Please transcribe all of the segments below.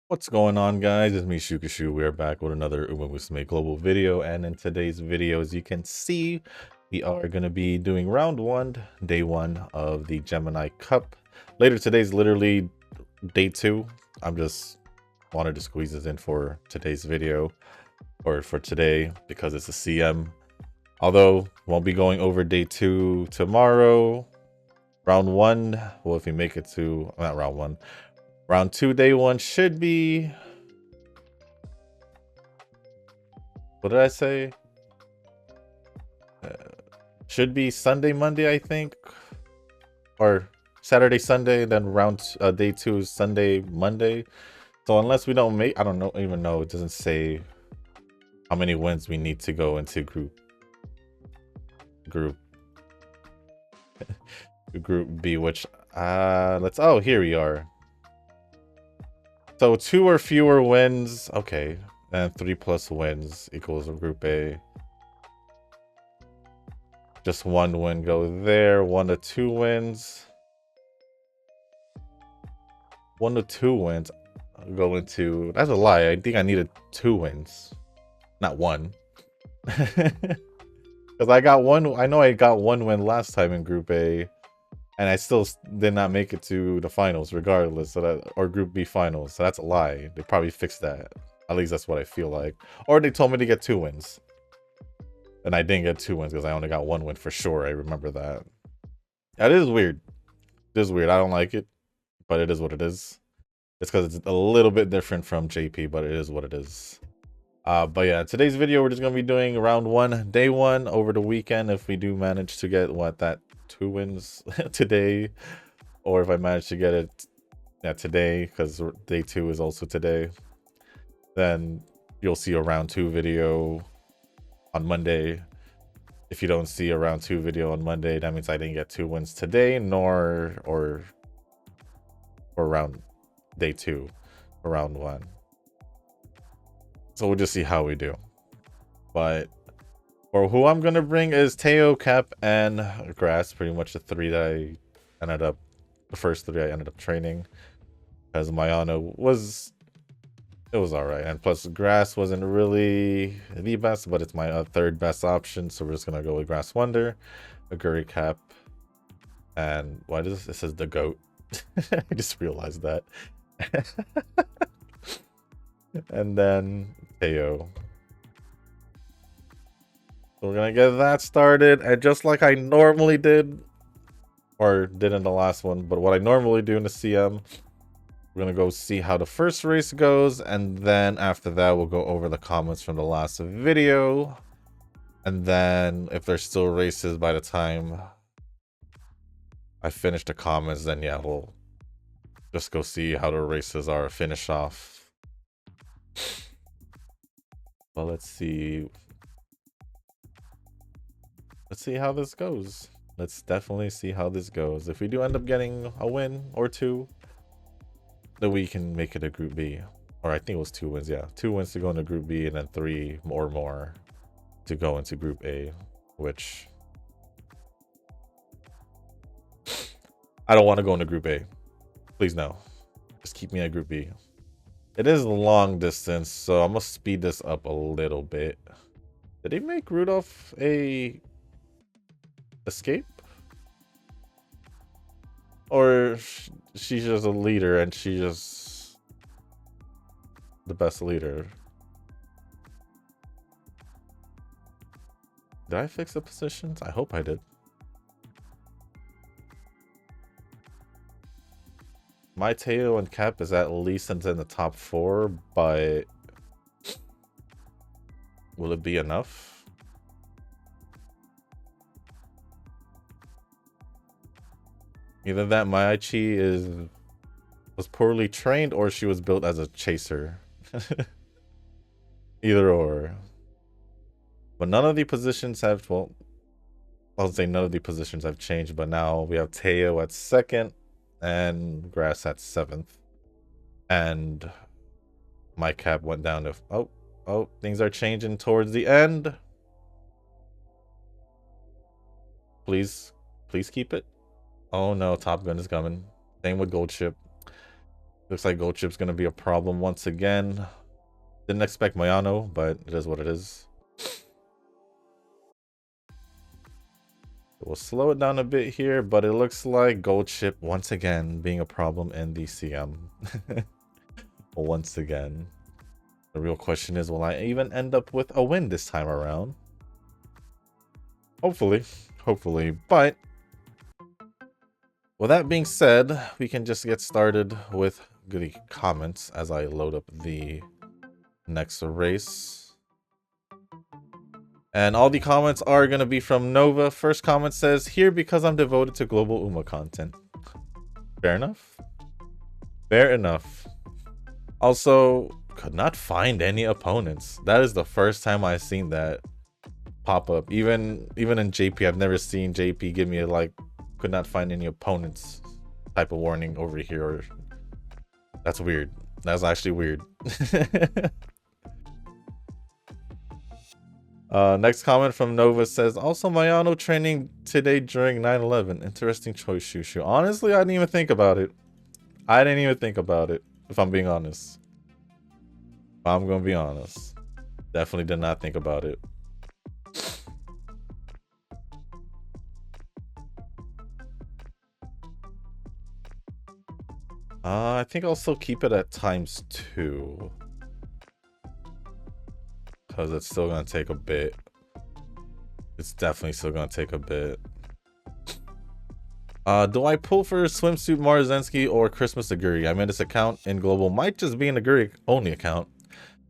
What's going on, guys? It's me, Shukashu. We are back with another UmaMusume global video, and in today's video, as you can see, we are going to be doing round one, day one of the Gemini Cup. Later today's literally day two. I'm just wanted to squeeze this in for today's video, or for today, because it's a CM. Although, won't be going over day two tomorrow. Round one, well, if we make it to, not round one. Round two, day one should be... What did I say? Should be Sunday, Monday, I think. Or Saturday, Sunday, then round day two is Sunday, Monday. So unless we don't make... I don't know, even know. It doesn't say how many wins we need to go into group B, which... let's... Oh, here we are. So 2 or fewer wins, okay, and 3+ wins equals Group A. Just 1 win go there, 1 to 2 wins. 1 to 2 wins go into, that's a lie, I think I needed 2 wins, not 1. Because I got 1, I know I got 1 win last time in Group A. And I still did not make it to the finals, regardless, so that, or Group B finals. So that's a lie. They probably fixed that. At least that's what I feel like. Or they told me to get 2 wins. And I didn't get 2 wins because I only got 1 win for sure. I remember that. That is weird. It is weird. I don't like it, but it is what it is. It's because it's a little bit different from JP, but it is what it is. But yeah, today's video, we're just going to be doing round 1, day 1 over the weekend. If we do manage to get, what, that 2 wins today, or if I manage to get it today, because day 2 is also today, then you'll see a round 2 video on Monday. If you don't see a round 2 video on Monday, that means I didn't get 2 wins today, nor or round day 2 or round 1. So we'll just see how we do. But or who I'm gonna bring is Teo, Cap, and Grass. Pretty much the 3 that I ended up, the first 3 I ended up training. Because Mayano was, it was alright. And plus Grass wasn't really the best, but it's my 3rd best option. So we're just gonna go with Grass Wonder, Aguri Cap, and what is this? This is the GOAT. I just realized that. And then Teo. We're gonna get that started, and just like I normally did, or did in the last one, but what I normally do in the CM, we're gonna go see how the first race goes, and then after that we'll go over the comments from the last video, and then if there's still races by the time I finish the comments, then yeah, we'll just go see how the races are, finish off. Well, let's see how this goes. Let's definitely see how this goes. If we do end up getting a win or 2, then we can make it a Group B. Or I think it was 2 wins, yeah. 2 wins to go into Group B, and then 3 or more to go into Group A, which I don't want to go into Group A. Please no. Just keep me at Group B. It is long distance, so I'm gonna speed this up a little bit. Did they make Rudolph a escape? Or she's just a leader and she's just the best leader? Did I fix the positions? I hope I did. My Teo and Cap is at least in the top 4, but will it be enough? Either that Maichi was poorly trained, or she was built as a chaser. Either or. But none of the positions have, well, I'll say none of the positions have changed, but now we have Teo at 2nd and Grass at 7th. And my Cap went down to, oh, things are changing towards the end. Please keep it. Oh no, Top Gun is coming. Same with Gold Chip. Looks like Gold Chip's gonna be a problem once again. Didn't expect Mayano, but it is what it is. We'll slow it down a bit here, but it looks like Gold Chip once again being a problem in the CM. Once again. The real question is, will I even end up with a win this time around? Hopefully. Hopefully. But with that being said, we can just get started with the comments as I load up the next race. And all the comments are going to be from Nova. First comment says, here because I'm devoted to global Uma content. Fair enough. Fair enough. Also, could not find any opponents. That is the first time I've seen that pop up. Even in JP, I've never seen JP give me a, like, could not find any opponents type of warning over here. That's weird. That's actually weird. Next comment from Nova says, also Mayano training today during 9/11. Interesting choice, Shushu. Honestly, I didn't even think about it. I didn't even think about it, if I'm being honest. I'm gonna be honest. Definitely did not think about it. I think I'll still keep it at ×2. Because it's still going to take a bit. It's definitely still going to take a bit. Do I pull for Swimsuit Marzensky or Christmas Aguri? I mean, this account in global might just be an Aguri only account.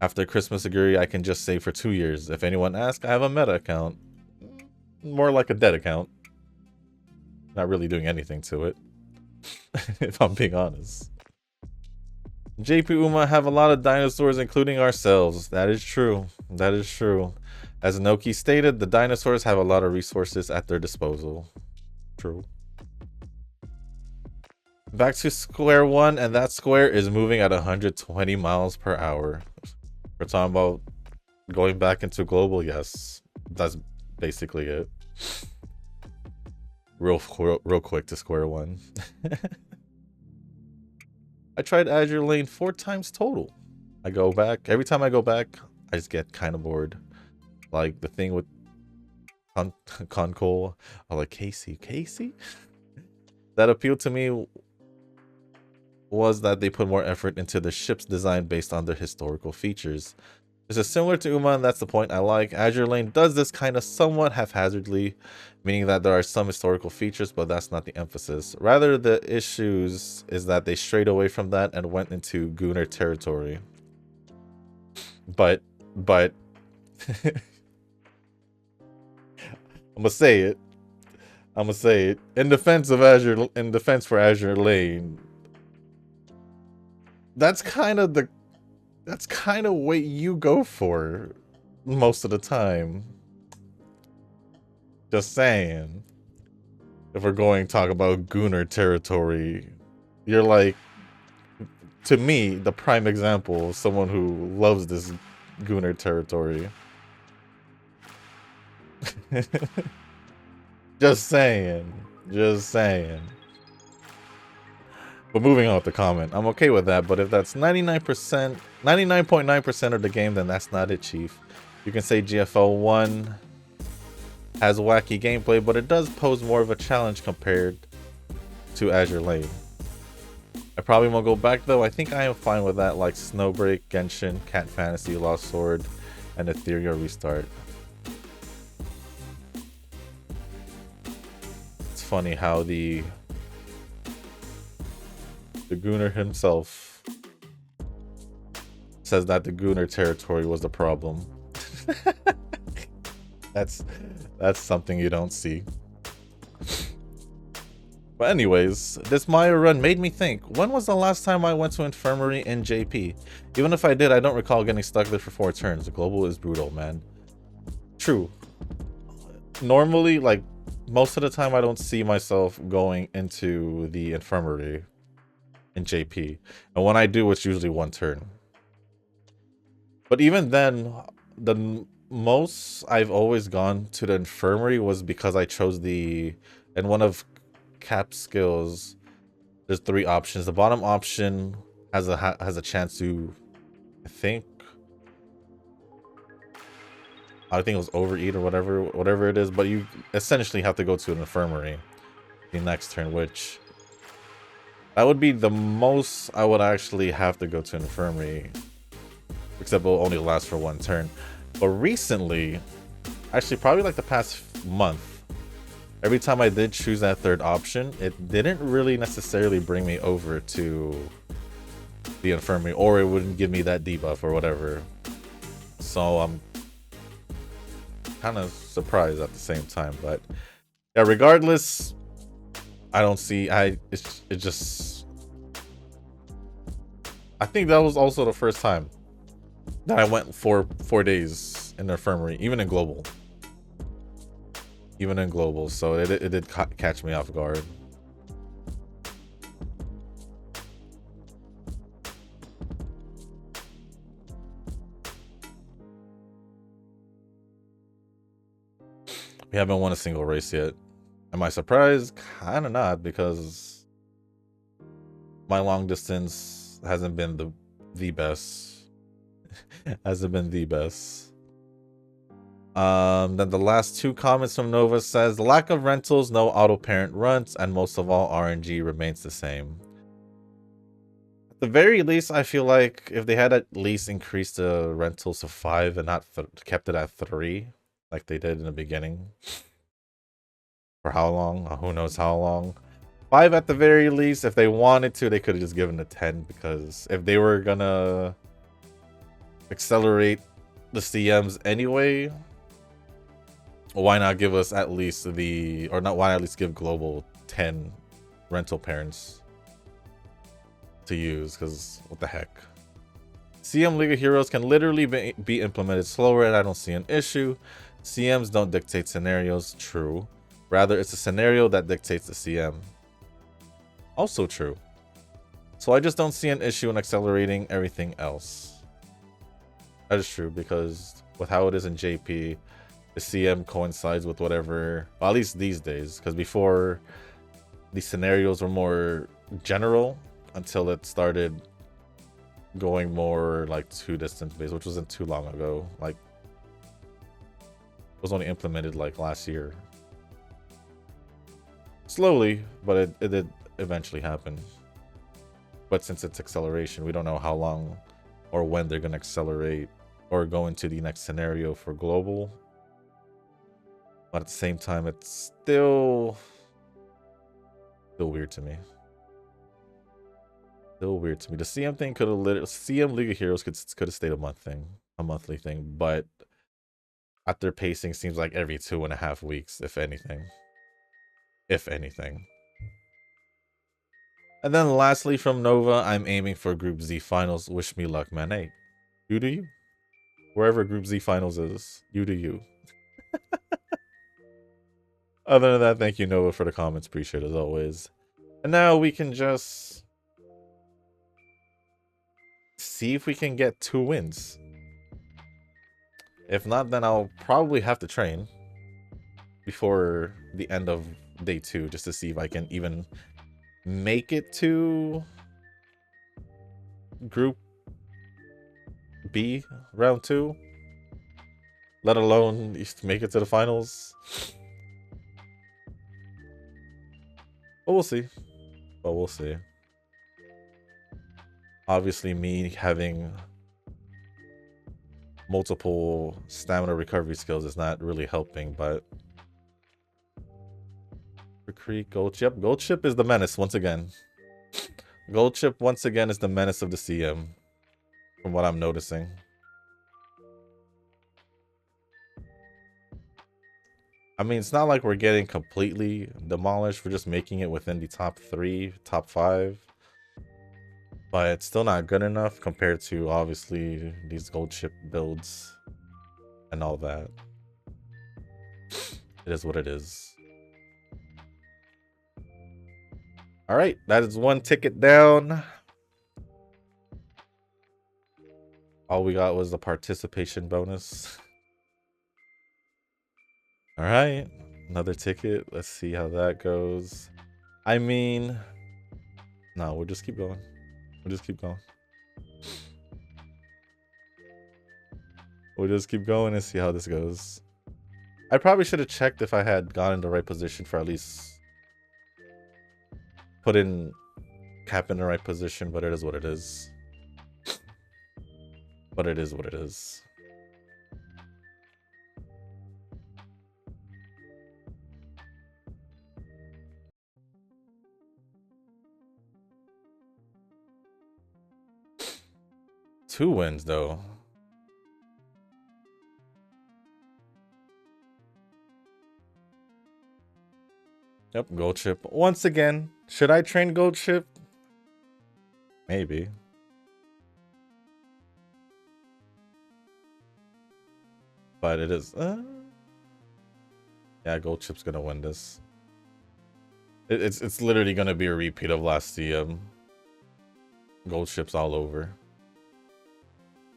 After Christmas Aguri, I can just save for 2 years. If anyone asks, I have a meta account. More like a dead account. Not really doing anything to it. If I'm being honest. JP Uma have a lot of dinosaurs, including ourselves. That is true. That is true. As Noki stated, the dinosaurs have a lot of resources at their disposal. True. Back to square one, and that square is moving at 120 miles per hour. We're talking about going back into global. Yes, that's basically it. Real quick to square one. I tried Azure Lane 4 times total. I go back. Every time I go back, I just get kind of bored. Like the thing with Concol. I'm like, Casey? That appealed to me was that they put more effort into the ship's design based on their historical features. This is similar to Uma, and that's the point I like. Azure Lane does this kind of somewhat haphazardly, meaning that there are some historical features, but that's not the emphasis. Rather, the issues is that they strayed away from that and went into Gunner territory. But I'm gonna say it. In defense for Azure Lane, that's kind of what you go for most of the time. Just saying. If we're going to talk about Gunner territory, you're like, to me, the prime example of someone who loves this Gunner territory. Just saying. But moving on with the comment, I'm okay with that, but if that's 99.9% of the game, then that's not it, Chief. You can say GFO 1 has wacky gameplay, but it does pose more of a challenge compared to Azure Lane. I probably won't go back though. I think I am fine with that, like Snowbreak, Genshin, Cat Fantasy, Lost Sword, and Ethereal Restart. It's funny how the Gunner himself says that the Gunner territory was the problem. That's something you don't see. But anyways, this Maya run made me think, when was the last time I went to infirmary in JP? Even if I did, I don't recall getting stuck there for 4 turns. The global is brutal, man. True. Normally, like, most of the time I don't see myself going into the infirmary in JP. And when I do, it's usually 1 turn. But even then, the most I've always gone to the infirmary was because I chose the, and one of Cap's skills, there's 3 options. The bottom option has a chance to, I think it was overeat or whatever it is, but you essentially have to go to an infirmary the next turn, which that would be the most I would actually have to go to an infirmary, except it will only last for 1 turn. But recently, actually probably like the past month, every time I did choose that 3rd option, it didn't really necessarily bring me over to the infirmary, or it wouldn't give me that debuff or whatever. So I'm kind of surprised at the same time. But yeah, regardless, I don't see, it just, I think that was also the first time that I went for 4 days in the infirmary, even in global. So it did catch me off guard. We haven't won a single race yet. Am I surprised? Kind of not, because my long distance hasn't been the best. Hasn't been the best. Then the last 2 comments from Nova says, the lack of rentals, no auto parent runs, and most of all RNG remains the same. At the very least, I feel like if they had at least increased the rentals to 5 and not kept it at 3 like they did in the beginning. For how long? Who knows how long. 5 at the very least. If they wanted to, they could have just given it 10, because if they were gonna accelerate the CMs anyway, why not give us at least why not at least give global 10 rental parents to use, because what the heck. CM League of Heroes can literally be implemented slower, and I don't see an issue. CMs don't dictate scenarios. True. Rather, it's a scenario that dictates the CM. Also true. So I just don't see an issue in accelerating everything else. That is true, because with how it is in JP, the CM coincides with whatever, well, at least these days, because before these scenarios were more general until it started going more like 2 distance based, which wasn't too long ago. Like, it was only implemented like last year. Slowly, but it did eventually happen. But since it's acceleration, we don't know how long or when they're going to accelerate or go into the next scenario for global. But at the same time, it's still weird to me. Still weird to me. The CM thing could have CM League of Heroes could have stayed a monthly thing, but at their pacing seems like every 2.5 weeks, if anything. If anything. And then lastly from Nova, I'm aiming for Group Z Finals. Wish me luck, man. Hey, you do you. Wherever Group Z Finals is, you do you. Other than that, thank you, Nova, for the comments. Appreciate it as always. And now we can just see if we can get 2 wins. If not, then I'll probably have to train before the end of day 2 just to see if I can even make it to Group B round 2, let alone make it to the finals. But we'll see. Obviously, me having multiple stamina recovery skills is not really helping, but Creek, Gold Chip. Gold Chip is the menace once again. Gold Chip once again is the menace of the CM, from what I'm noticing. I mean, it's not like we're getting completely demolished. We're just making it within the top 3, top 5. But it's still not good enough compared to, obviously, these gold chip builds and all that. It is what it is. All right, that is 1 ticket down. All we got was the participation bonus. All right, another ticket. Let's see how that goes. I mean, no, we'll just keep going. We'll just keep going. We'll just keep going and see how this goes. I probably should have checked if I had gone in the right position for at least put in cap in the right position, but it is what it is. But it is what it is. Two wins though. Yep, gold chip. Once again, should I train gold chip? Maybe. But it is... yeah, gold chip's gonna win this. It's literally gonna be a repeat of last year. Gold chips all over.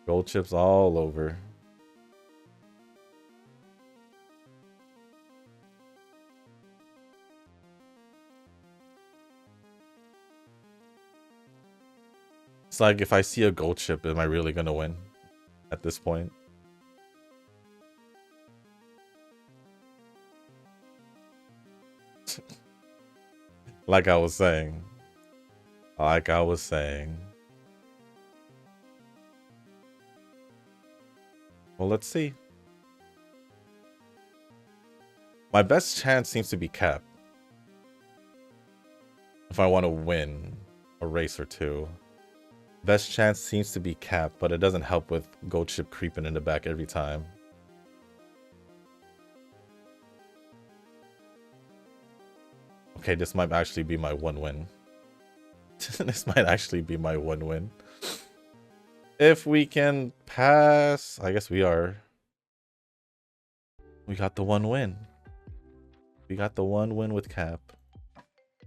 Gold chips all over. It's like, if I see a gold chip, am I really gonna win at this point? Like I was saying. Like I was saying. Well, let's see. My best chance seems to be cap. If I want to win a race or two. Best chance seems to be cap, but it doesn't help with gold chip creeping in the back every time. Okay, this might actually be my one win. This might actually be my one win. If we can pass, I guess we are. We got the one win. We got the one win with cap.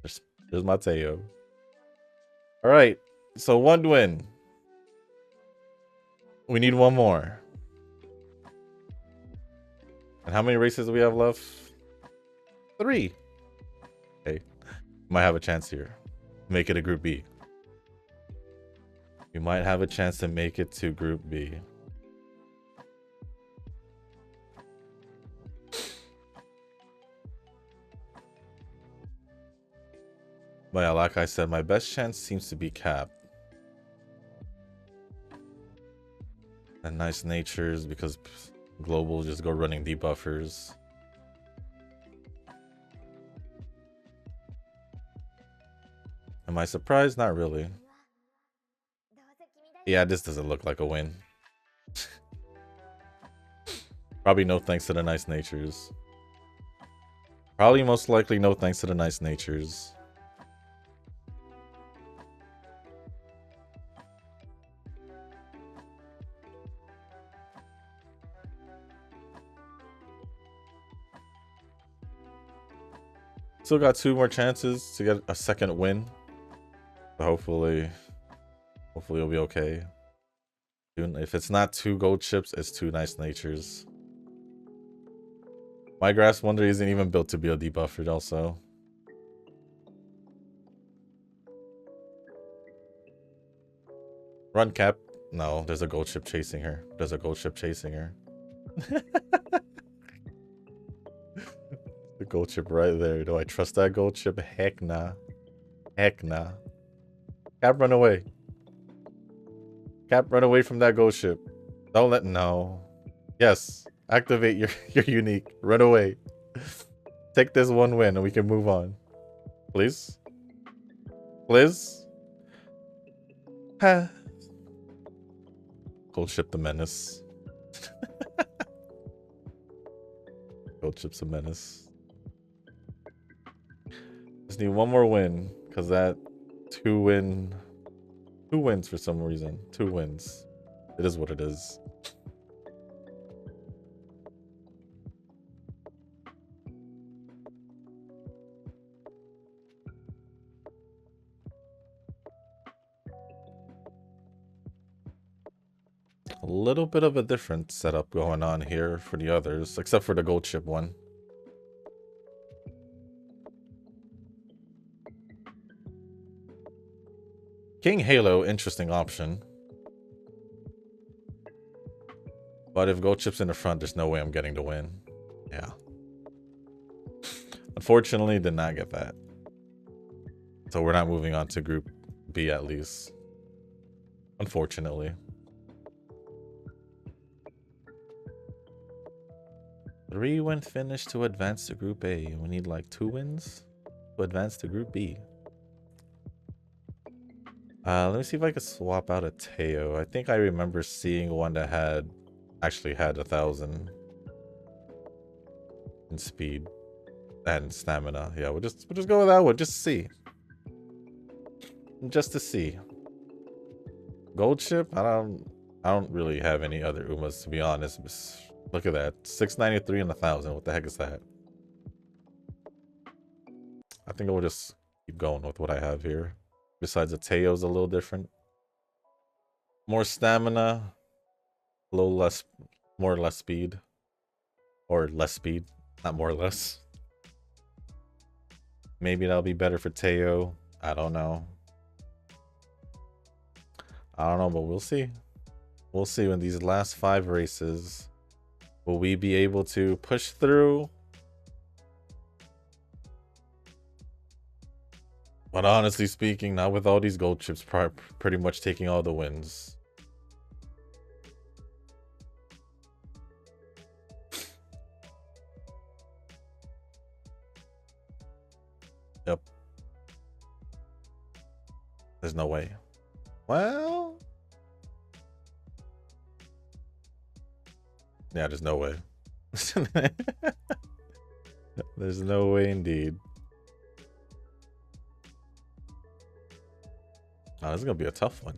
There's Mateo. All right, so one win. We need one more. And how many races do we have left? 3. Okay, might have a chance here. Make it a Group B. We might have a chance to make it to Group B. But yeah, like I said, my best chance seems to be cap. And nice natures, because global just go running debuffers. Am I surprised? Not really. Yeah, this doesn't look like a win. Probably no thanks to the nice natures. Probably most likely no thanks to the nice natures. Still got 2 more chances to get a second win. So hopefully it'll be okay. If it's not 2 gold chips, it's 2 nice natures. My Grass Wonder isn't even built to be a debuffered also. Run cap. No, there's a gold chip chasing her. There's a gold chip chasing her. The gold chip right there. Do I trust that gold chip? Heck nah. Heck nah. Cap, run away. Cap, run away from that gold chip. Don't let... No. Yes. Activate your unique. Run away. Take this one win and we can move on. Please? Please? Gold chip the menace. Gold chip's a menace. Just need one more win, because that 2 wins for some reason. 2 wins. It is what it is. A little bit of a different setup going on here for the others, except for the gold chip one. King Halo, interesting option. But if gold chip's in the front, there's no way I'm getting the win. Yeah. Unfortunately, did not get that. So we're not moving on to Group B at least. Unfortunately. 3-win finish to advance to Group A. We need like 2 wins to advance to Group B. Let me see if I can swap out a Teo. I think I remember seeing one that actually had 1,000 in speed and stamina. Yeah, we'll just go with that one just to see. Just to see. Gold chip? I don't really have any other Umas, to be honest. Look at that. 693 and 1,000. What the heck is that? I think I will just keep going with what I have here. Besides the Teo's a little different. More stamina. More or less speed. Or less speed. Not more or less. Maybe that'll be better for Teo. I don't know. I don't know, but we'll see. We'll see when these last 5 races. Will we be able to push through? But honestly speaking, not with all these gold chips pretty much taking all the wins. Yep. There's no way. Well... yeah, there's no way. There's no way indeed. Oh, this is gonna be a tough one.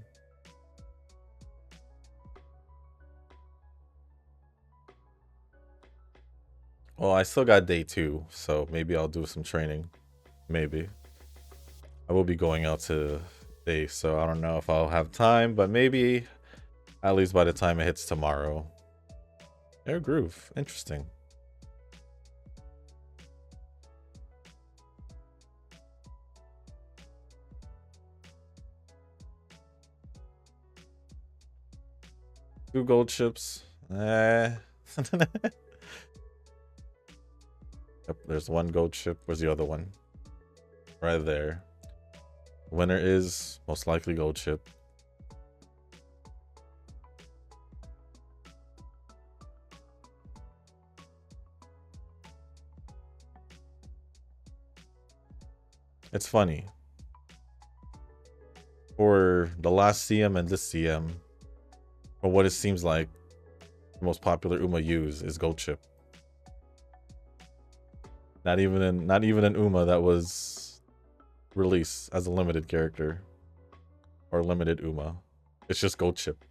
Well, I still got day 2, so maybe I'll do some training. Maybe. I will be going out today, so I don't know if I'll have time, but maybe at least by the time it hits tomorrow. Air groove. Interesting. Two gold chips. Yep, there's one gold chip. Where's the other one? Right there. Winner is most likely gold chip. It's funny. For the last CM and this CM, or what it seems like the most popular Uma use is gold chip. Not even an Uma that was released as a limited character or limited Uma. It's just gold chip.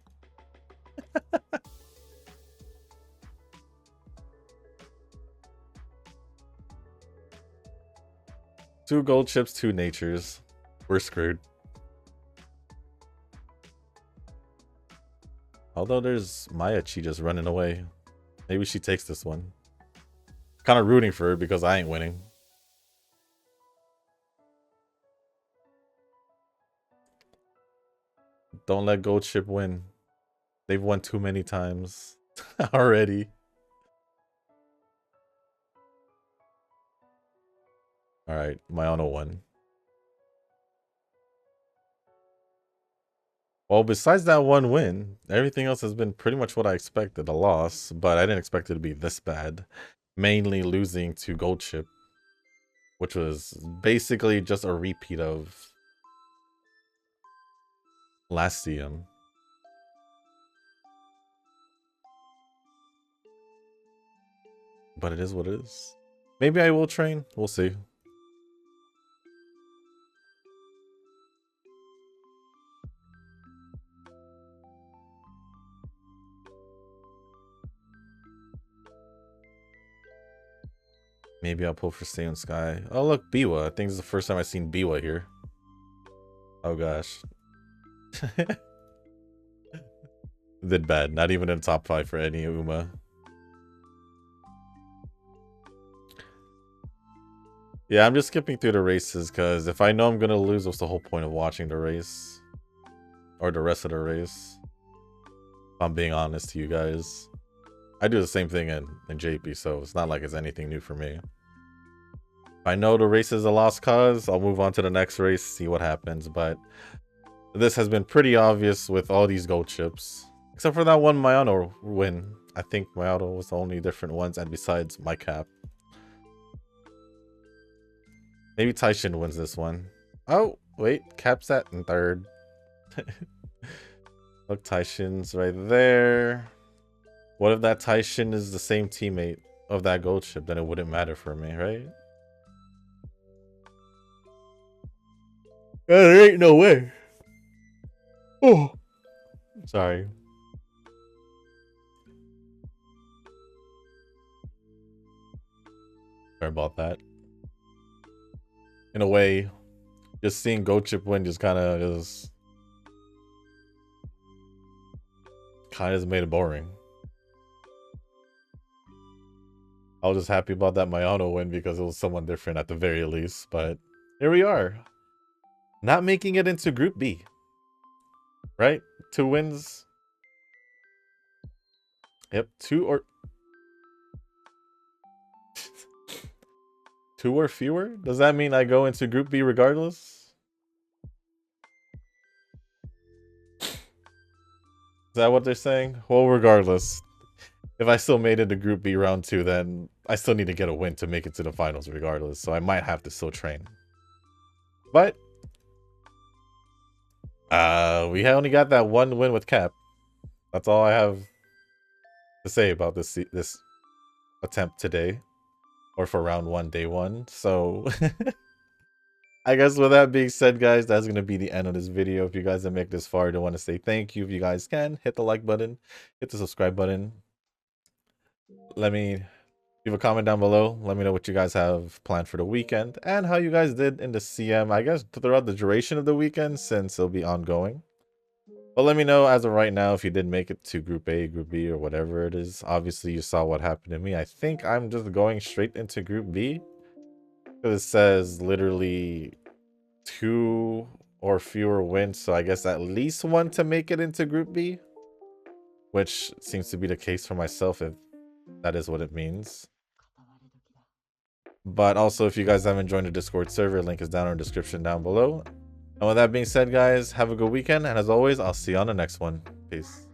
Two gold chips, 2 natures. We're screwed. Although there's Maya-chi just running away. Maybe she takes this one. Kind of rooting for her because I ain't winning. Don't let gold chip win. They've won too many times already. Alright, Mayano won. Well, besides that one win, everything else has been pretty much what I expected. A loss, but I didn't expect it to be this bad. Mainly losing to gold chip, which was basically just a repeat of last CM. But it is what it is. Maybe I will train. We'll see. Maybe I'll pull for Stay Sky. Oh, look, Biwa. I think this is the first time I've seen Biwa here. Oh, gosh. Did bad. Not even in top 5 for any Uma. Yeah, I'm just skipping through the races because if I know I'm going to lose, what's the whole point of watching the race? or the rest of the race. If I'm being honest to you guys. I do the same thing in JP, so it's not like it's anything new for me. If I know the race is a lost cause, I'll move on to the next race, see what happens. But this has been pretty obvious with all these gold chips. Except for that one Mayano win. I think Mayano was the only different ones, and besides my cap. Maybe Taishin wins this one. Oh, wait, Cap's at in third. Look, Taishin's right there. What if that Taishin is the same teammate of that gold chip? Then it wouldn't matter for me, right? There ain't no way. Oh, sorry. Sorry about that. In a way, just seeing gold chip win just kind of made it boring. I was just happy about that Mayano win because it was someone different at the very least. But here we are. Not making it into Group B. Right? 2 wins. Yep, 2 or... 2 or fewer? Does that mean I go into Group B regardless? Is that what they're saying? Well, regardless. If I still made it to Group B round 2, then I still need to get a win to make it to the finals regardless. So I might have to still train. But we only got that 1 win with Cap. That's all I have to say about this attempt today. Or for round 1, day 1. So I guess with that being said, guys, that's going to be the end of this video. If you guys didn't make this far, I do want to say thank you. If you guys can, hit the like button, hit the subscribe button. Let me leave a comment down below. Let me know what you guys have planned for the weekend and how you guys did in the CM, I guess, throughout the duration of the weekend, since it'll be ongoing. But let me know as of right now if you did make it to Group A, Group B, or whatever it is. Obviously, you saw what happened to me. I think I'm just going straight into Group B. Because it says literally 2 or fewer wins. So I guess at least 1 to make it into Group B. Which seems to be the case for myself, if that is what it means. But also, if you guys haven't joined the Discord server, link is down in the description down below. And with that being said, guys, have a good weekend. And as always, I'll see you on the next one. Peace.